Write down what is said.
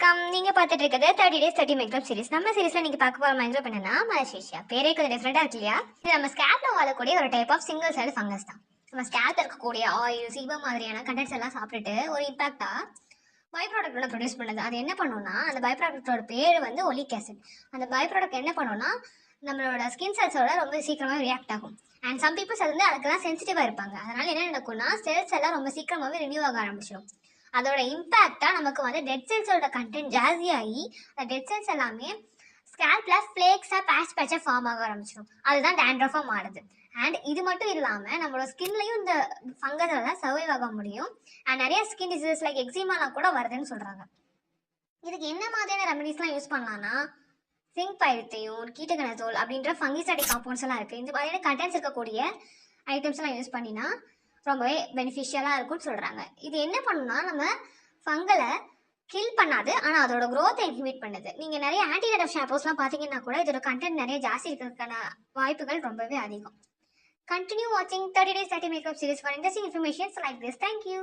வணக்கம். நீங்க பார்த்துட்டு இருக்கிறது 30 days 30 மேக்கப் சீரிஸ். நம்ம சீரிஸ்ல நீங்க பார்க்க போற மேக்கப் என்னன்னா மலேசியா. பேரே கொஞ்சம் டிஃபரெண்டா இருக்கு இல்லையா? இது நம்ம ஸ்கேல்ப்ல வாழக்கூடிய ஒரு type of single cell fungus தான். நம்ம ஸ்கேல்ப்ல இருக்கக்கூடிய ஆயில், சீபம் மாதிரியான கண்டென்ட்ஸ் எல்லாம் சாப்பிட்டுட்டு ஒரு இம்பாக்டா பை ப்ராடக்ட் ப்ரொடியூஸ் பண்ணுது. அது என்ன பண்ணும்னா அந்த பை ப்ராடக்டோட பேர் வந்து ஒலிக் ஆசிட். அந்த பை ப்ராடக்ட் என்ன பண்ணும்னா நம்மளோட ஸ்கின் செல்ஸோட ரொம்ப சீக்கிரமாக ரியாக்ட் ஆகும். அண்ட் சம் பீப்புள்ஸ் அது வந்து அதுக்கெல்லாம் சென்சிட்டிவாக இருப்பாங்க. அதனால என்ன நடக்கும்னா செல்ஸ் எல்லாம் ரொம்ப சீக்கிரமாகவே ரினியூ ஆக ஆரம்பிச்சிடும். அதோட இம்பாக்டா நமக்கு வந்து டெட் செல்ஸோட கண்டென்ட் ஜாஸ்தியாகி அந்த டெட் செல்ஸ் எல்லாமே ஸ்கேல்ப்ல ஃபிளேக்ஸா பேட்சா ஃபார்ம் ஆக ஆரம்பிச்சிடும். அதுதான் டேண்ட்ரஃபா மாறுது. அண்ட் இது மட்டும் இல்லாம நம்மளோட ஸ்கின்லயும் இந்த ஃபங்கஸால சர்வைவ் ஆக முடியும். அண்ட் நிறைய ஸ்கின் டிசீஸ் லைக் எக்ஸிமாலாம் கூட வருதுன்னு சொல்றாங்க. இதுக்கு என்ன மாதிரியான ரெமடிஸ்லாம் யூஸ் பண்ணலாம்னா சிங்க் பைரித்தையும் கீட்டகனசோல் அப்படின்ற ஃபங்கிசைடிக் காம்பவுண்ட்ஸ் எல்லாம் இருக்கு. இந்த மாதிரியான கண்டென்ட்ஸ் இருக்கக்கூடிய ஐட்டம்ஸ் எல்லாம் யூஸ் பண்ணினா ரொம்பவே பெனிஃபிஷியலாக இருக்கும்னு சொல்கிறாங்க. இது என்ன பண்ணுன்னா நம்ம ஃபங்கலை கில் பண்ணாது, ஆனால் அதோட க்ரோத்தை இன்ஹிபிட் பண்ணுது. நீங்கள் நிறைய ஆன்டிடேட்டிவ் ஷாம்பூஸ்லாம் பார்த்தீங்கன்னா கூட இதோட கண்டென்ட் நிறைய ஜாஸ்தி இருக்கிறதுக்கான வாய்ப்புகள் ரொம்பவே அதிகம். Continue watching 30 days 30 makeup series for interesting information like this. Thank you.